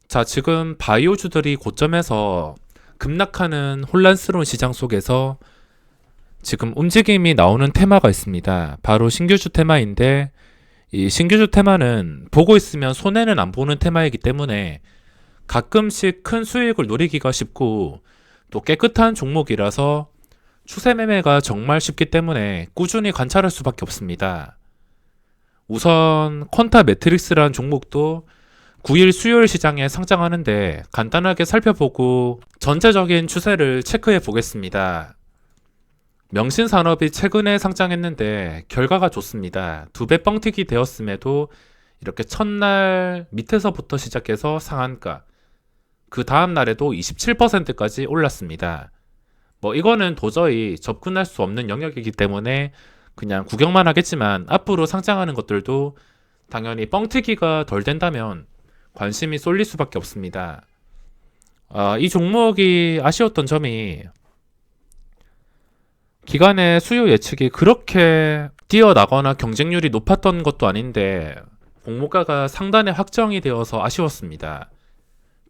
자, 지금 바이오주들이 고점에서 급락하는 혼란스러운 시장 속에서 지금 움직임이 나오는 테마가 있습니다. 바로 신규주 테마인데, 이 신규주 테마는 보고 있으면 손해는 안 보는 테마이기 때문에 가끔씩 큰 수익을 노리기가 쉽고 또 깨끗한 종목이라서 추세 매매가 정말 쉽기 때문에 꾸준히 관찰할 수밖에 없습니다. 우선 퀀타 매트릭스라는 종목도 9일 수요일 시장에 상장하는데 간단하게 살펴보고 전체적인 추세를 체크해 보겠습니다. 명신산업이 최근에 상장했는데 결과가 좋습니다. 2배 뻥튀기 되었음에도 이렇게 첫날 밑에서부터 시작해서 상한가, 그 다음 날에도 27%까지 올랐습니다. 이거는 도저히 접근할 수 없는 영역이기 때문에 그냥 구경만 하겠지만 앞으로 상장하는 것들도 당연히 뻥튀기가 덜 된다면 관심이 쏠릴 수밖에 없습니다. 이 종목이 아쉬웠던 점이 기간의 수요 예측이 그렇게 뛰어나거나 경쟁률이 높았던 것도 아닌데 공모가가 상단에 확정이 되어서 아쉬웠습니다.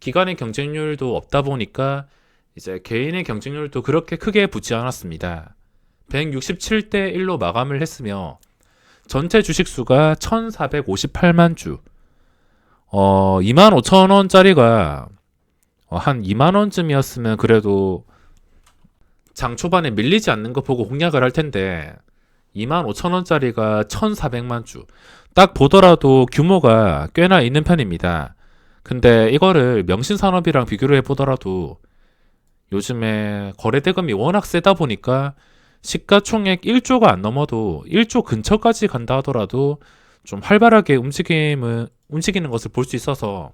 기간의 경쟁률도 없다 보니까 이제 개인의 경쟁률도 그렇게 크게 붙지 않았습니다. 167대 1로 마감을 했으며 전체 주식수가 1458만 주, 25,000원짜리가 한 2만원쯤이었으면 그래도 장 초반에 밀리지 않는 거 보고 공략을 할 텐데 25,000원짜리가 1,400만 주, 딱 보더라도 규모가 꽤나 있는 편입니다. 근데 이거를 명신산업이랑 비교를 해보더라도 요즘에 거래대금이 워낙 세다 보니까 시가총액 1조가 안 넘어도 1조 근처까지 간다 하더라도 좀 활발하게 움직이는 것을 볼 수 있어서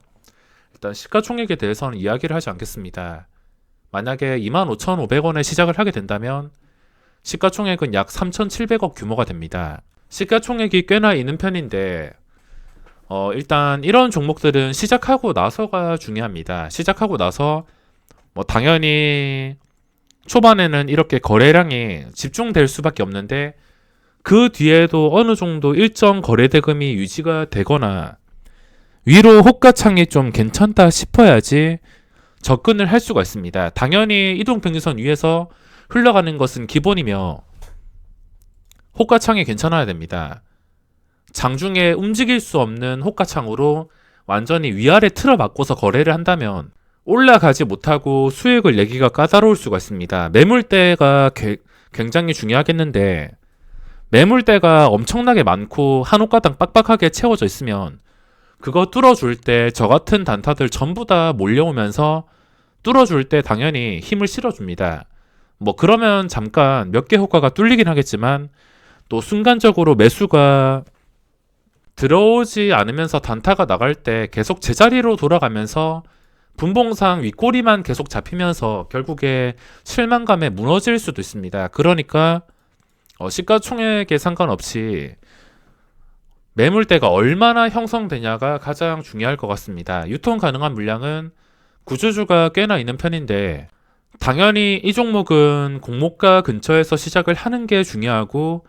일단 시가총액에 대해서는 이야기를 하지 않겠습니다. 만약에 25,500원에 시작을 하게 된다면 시가총액은 약 3,700억 규모가 됩니다. 시가총액이 꽤나 있는 편인데 일단 이런 종목들은 시작하고 나서가 중요합니다. 시작하고 나서 당연히 초반에는 이렇게 거래량이 집중될 수밖에 없는데 그 뒤에도 어느 정도 일정 거래 대금이 유지가 되거나 위로 호가창이 좀 괜찮다 싶어야지 접근을 할 수가 있습니다. 당연히 이동평균선 위에서 흘러가는 것은 기본이며 호가창이 괜찮아야 됩니다. 장중에 움직일 수 없는 호가창으로 완전히 위아래 틀어막고서 거래를 한다면 올라가지 못하고 수익을 내기가 까다로울 수가 있습니다. 매물대가 굉장히 중요하겠는데 매물대가 엄청나게 많고 한 호가당 빡빡하게 채워져 있으면 그거 뚫어줄 때 저 같은 단타들 전부 다 몰려오면서 뚫어줄 때 당연히 힘을 실어줍니다. 그러면 잠깐 몇 개 호가가 뚫리긴 하겠지만 또 순간적으로 매수가 들어오지 않으면서 단타가 나갈 때 계속 제자리로 돌아가면서 분봉상 윗꼬리만 계속 잡히면서 결국에 실망감에 무너질 수도 있습니다. 그러니까 시가총액에 상관없이 매물대가 얼마나 형성되냐가 가장 중요할 것 같습니다. 유통 가능한 물량은 구주주가 꽤나 있는 편인데 당연히 이 종목은 공모가 근처에서 시작을 하는 게 중요하고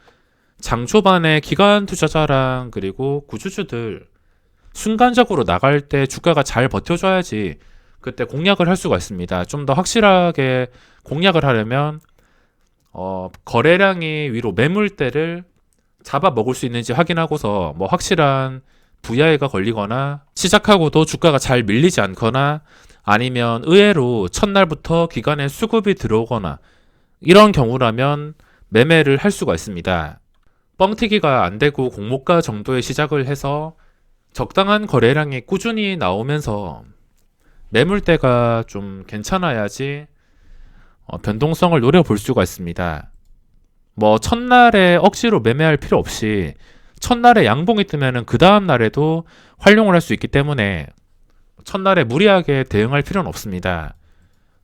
장 초반에 기관 투자자랑 그리고 구주주들 순간적으로 나갈 때 주가가 잘 버텨줘야지 그때 공략을 할 수가 있습니다. 좀 더 확실하게 공략을 하려면 거래량이 위로 매물대를 잡아먹을 수 있는지 확인하고서 확실한 VI가 걸리거나 시작하고도 주가가 잘 밀리지 않거나 아니면 의외로 첫날부터 기관에 수급이 들어오거나 이런 경우라면 매매를 할 수가 있습니다. 뻥튀기가 안 되고 공모가 정도에 시작을 해서 적당한 거래량이 꾸준히 나오면서 매물대가 좀 괜찮아야지 변동성을 노려볼 수가 있습니다. 첫날에 억지로 매매할 필요 없이 첫날에 양봉이 뜨면은 그 다음 날에도 활용을 할 수 있기 때문에 첫날에 무리하게 대응할 필요는 없습니다.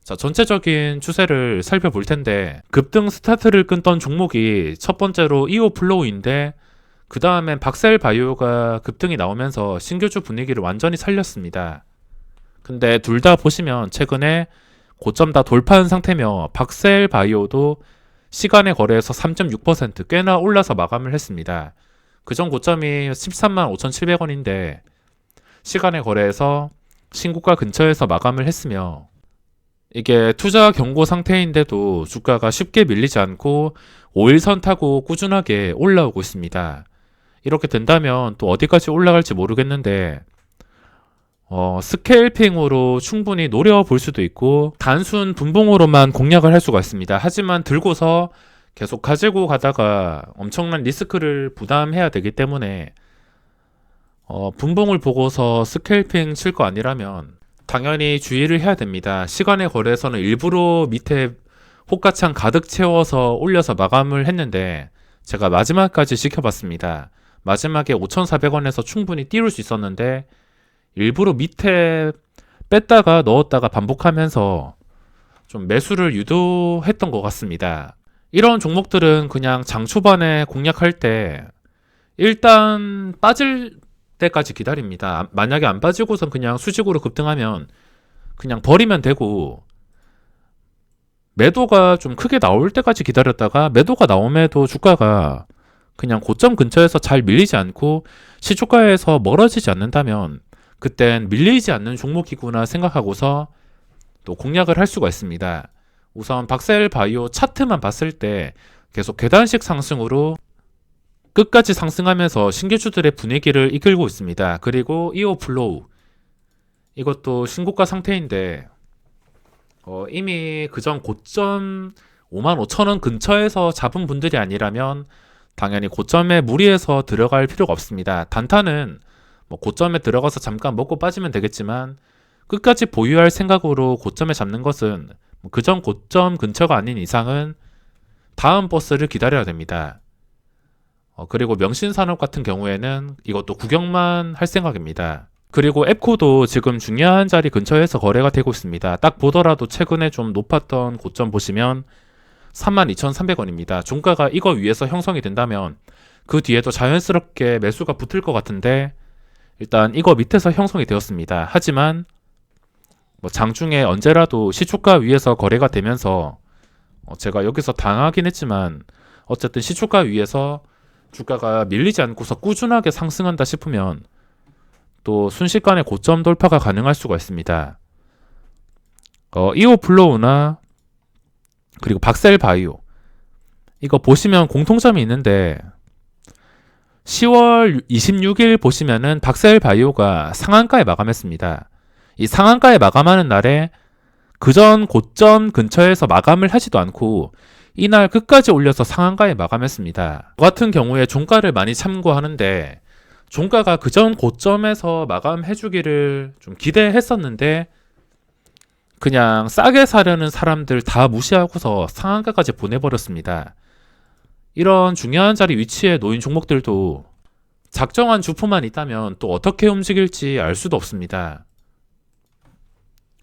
자, 전체적인 추세를 살펴볼 텐데 급등 스타트를 끊던 종목이 첫 번째로 이오플로우인데 그 다음엔 박셀바이오가 급등이 나오면서 신규주 분위기를 완전히 살렸습니다. 근데 둘 다 보시면 최근에 고점 다 돌파한 상태며 박셀바이오도 시간의 거래에서 3.6% 꽤나 올라서 마감을 했습니다. 그전 고점이 13만 5,700원인데 시간의 거래에서 신고가 근처에서 마감을 했으며 이게 투자 경고 상태인데도 주가가 쉽게 밀리지 않고 5일선 타고 꾸준하게 올라오고 있습니다. 이렇게 된다면 또 어디까지 올라갈지 모르겠는데 스케일핑으로 충분히 노려볼 수도 있고 단순 분봉으로만 공략을 할 수가 있습니다. 하지만 들고서 계속 가지고 가다가 엄청난 리스크를 부담해야 되기 때문에 분봉을 보고서 스케일핑 칠 거 아니라면 당연히 주의를 해야 됩니다. 시간의 거래에서는 일부러 밑에 호가창 가득 채워서 올려서 마감을 했는데 제가 마지막까지 지켜봤습니다. 마지막에 5,400원에서 충분히 띄울 수 있었는데 일부러 밑에 뺐다가 넣었다가 반복하면서 좀 매수를 유도했던 것 같습니다. 이런 종목들은 그냥 장 초반에 공략할 때 일단 빠질 때까지 기다립니다. 만약에 안 빠지고선 그냥 수직으로 급등하면 그냥 버리면 되고 매도가 좀 크게 나올 때까지 기다렸다가 매도가 나옴에도 주가가 그냥 고점 근처에서 잘 밀리지 않고 시초가에서 멀어지지 않는다면 그땐 밀리지 않는 종목이구나 생각하고서 또 공략을 할 수가 있습니다. 우선 박셀바이오 차트만 봤을 때 계속 계단식 상승으로 끝까지 상승하면서 신규주들의 분위기를 이끌고 있습니다. 그리고 이오플로우 이것도 신고가 상태인데 이미 그전 고점 55,000원 근처에서 잡은 분들이 아니라면 당연히 고점에 무리해서 들어갈 필요가 없습니다. 단타는 고점에 들어가서 잠깐 먹고 빠지면 되겠지만 끝까지 보유할 생각으로 고점에 잡는 것은 그전 고점 근처가 아닌 이상은 다음 버스를 기다려야 됩니다. 그리고 명신산업 같은 경우에는 이것도 구경만 할 생각입니다. 그리고 앱코도 지금 중요한 자리 근처에서 거래가 되고 있습니다. 딱 보더라도 최근에 좀 높았던 고점 보시면 32,300원입니다. 종가가 이거 위에서 형성이 된다면 그 뒤에도 자연스럽게 매수가 붙을 것 같은데 일단 이거 밑에서 형성이 되었습니다. 하지만 장중에 언제라도 시초가 위에서 거래가 되면서 제가 여기서 당하긴 했지만 어쨌든 시초가 위에서 주가가 밀리지 않고서 꾸준하게 상승한다 싶으면 또 순식간에 고점 돌파가 가능할 수가 있습니다. 이오플로우나 그리고 박셀바이오 이거 보시면 공통점이 있는데 10월 26일 보시면은 박셀바이오가 상한가에 마감했습니다. 이 상한가에 마감하는 날에 그전 고점 근처에서 마감을 하지도 않고 이날 끝까지 올려서 상한가에 마감했습니다. 저 같은 경우에 종가를 많이 참고하는데 종가가 그전 고점에서 마감해주기를 좀 기대했었는데 그냥 싸게 사려는 사람들 다 무시하고서 상한가까지 보내버렸습니다. 이런 중요한 자리 위치에 놓인 종목들도 작정한 주포만 있다면 또 어떻게 움직일지 알 수도 없습니다.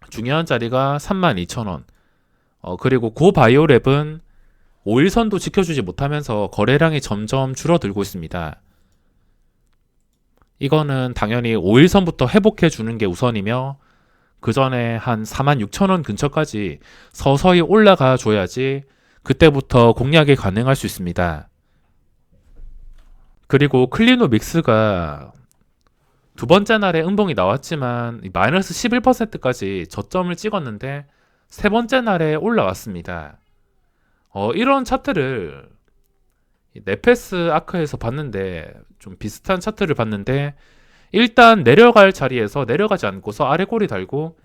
중요한 자리가 32,000원. 그리고 고바이오랩은 5일선도 지켜주지 못하면서 거래량이 점점 줄어들고 있습니다. 이거는 당연히 5일선부터 회복해 주는 게 우선이며 그 전에 한 46,000원 근처까지 서서히 올라가 줘야지 그때부터 공략이 가능할 수 있습니다. 그리고 클리노믹스가 두 번째 날에 음봉이 나왔지만 마이너스 11%까지 저점을 찍었는데 세 번째 날에 올라왔습니다. 이런 차트를 네페스 아크에서 봤는데 좀 비슷한 차트를 봤는데 일단 내려갈 자리에서 내려가지 않고서 아래 꼬리 달고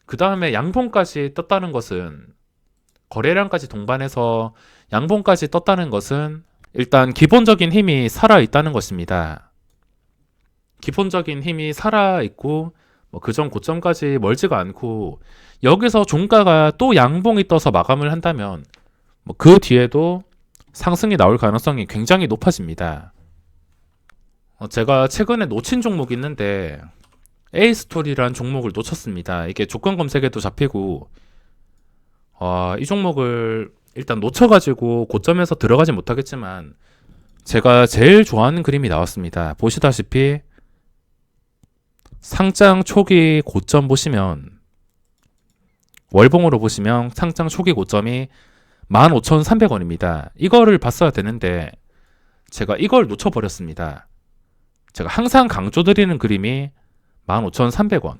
그 다음에 양봉까지 떴다는 것은 거래량까지 동반해서 양봉까지 떴다는 것은 일단 기본적인 힘이 살아있다는 것입니다. 기본적인 힘이 살아있고 그전 고점까지 멀지가 않고 여기서 종가가 또 양봉이 떠서 마감을 한다면 그 뒤에도 상승이 나올 가능성이 굉장히 높아집니다. 제가 최근에 놓친 종목이 있는데 A스토리라는 종목을 놓쳤습니다. 이게 조건 검색에도 잡히고 이 종목을 일단 놓쳐가지고 고점에서 들어가지 못하겠지만 제가 제일 좋아하는 그림이 나왔습니다. 보시다시피 상장 초기 고점 보시면 월봉으로 보시면 상장 초기 고점이 15,300원입니다. 이거를 봤어야 되는데 제가 이걸 놓쳐버렸습니다. 제가 항상 강조드리는 그림이 15,300원.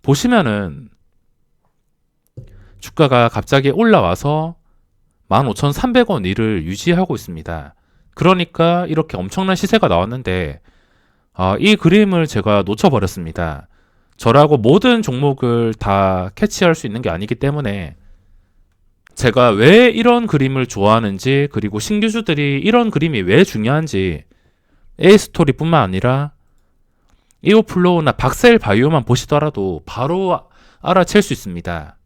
보시면은 주가가 갑자기 올라와서 15,300원 이를 유지하고 있습니다. 그러니까 이렇게 엄청난 시세가 나왔는데 이 그림을 제가 놓쳐버렸습니다. 저라고 모든 종목을 다 캐치할 수 있는 게 아니기 때문에 제가 왜 이런 그림을 좋아하는지, 그리고 신규주들이 이런 그림이 왜 중요한지 A스토리뿐만 아니라 이오플로우나 박셀 바이오만 보시더라도 바로 알아챌 수 있습니다.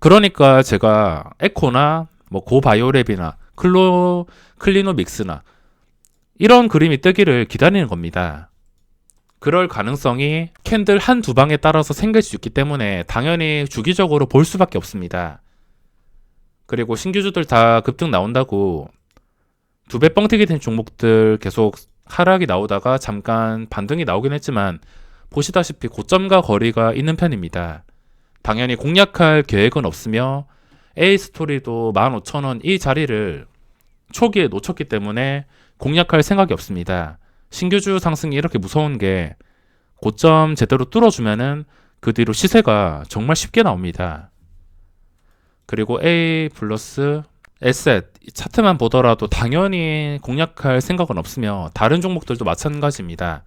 그러니까 제가 에코나 뭐 고바이오랩이나 클리노믹스나 이런 그림이 뜨기를 기다리는 겁니다. 그럴 가능성이 캔들 한두 방에 따라서 생길 수 있기 때문에 당연히 주기적으로 볼 수밖에 없습니다. 그리고 신규주들 다 급등 나온다고 두 배 뻥튀기 된 종목들 계속 하락이 나오다가 잠깐 반등이 나오긴 했지만 보시다시피 고점과 거리가 있는 편입니다. 당연히 공략할 계획은 없으며 A스토리도 15,000원 이 자리를 초기에 놓쳤기 때문에 공략할 생각이 없습니다. 신규주 상승이 이렇게 무서운 게 고점 제대로 뚫어주면은 그 뒤로 시세가 정말 쉽게 나옵니다. 그리고 A 플러스 에셋 차트만 보더라도 당연히 공략할 생각은 없으며 다른 종목들도 마찬가지입니다.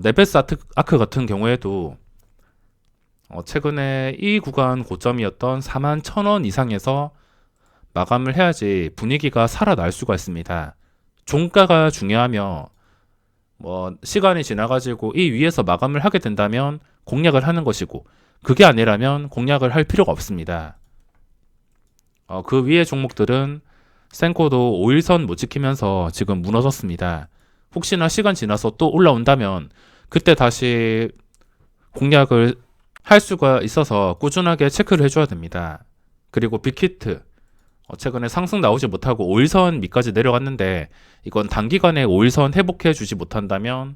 네베스 아크 같은 경우에도 최근에 이 구간 고점이었던 41,000원 이상에서 마감을 해야지 분위기가 살아날 수가 있습니다. 종가가 중요하며 시간이 지나가지고 이 위에서 마감을 하게 된다면 공략을 하는 것이고, 그게 아니라면 공략을 할 필요가 없습니다. 그 위의 종목들은 센코도 5일선 못 지키면서 지금 무너졌습니다. 혹시나 시간 지나서 또 올라온다면 그때 다시 공략을 할 수가 있어서 꾸준하게 체크를 해줘야 됩니다. 그리고 빅히트 최근에 상승 나오지 못하고 5일선 밑까지 내려갔는데 이건 단기간에 5일선 회복해 주지 못한다면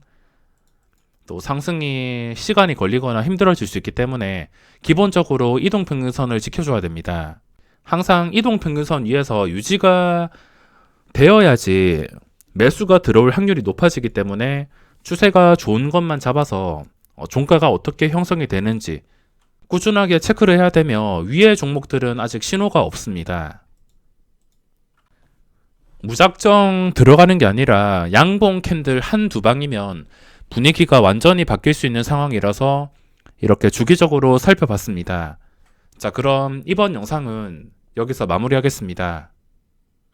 또 상승이 시간이 걸리거나 힘들어질 수 있기 때문에 기본적으로 이동평균선을 지켜줘야 됩니다. 항상 이동평균선 위에서 유지가 되어야지 매수가 들어올 확률이 높아지기 때문에 추세가 좋은 것만 잡아서 종가가 어떻게 형성이 되는지 꾸준하게 체크를 해야 되며, 위의 종목들은 아직 신호가 없습니다. 무작정 들어가는 게 아니라 양봉 캔들 한두 방이면 분위기가 완전히 바뀔 수 있는 상황이라서 이렇게 주기적으로 살펴봤습니다. 자, 그럼 이번 영상은 여기서 마무리하겠습니다.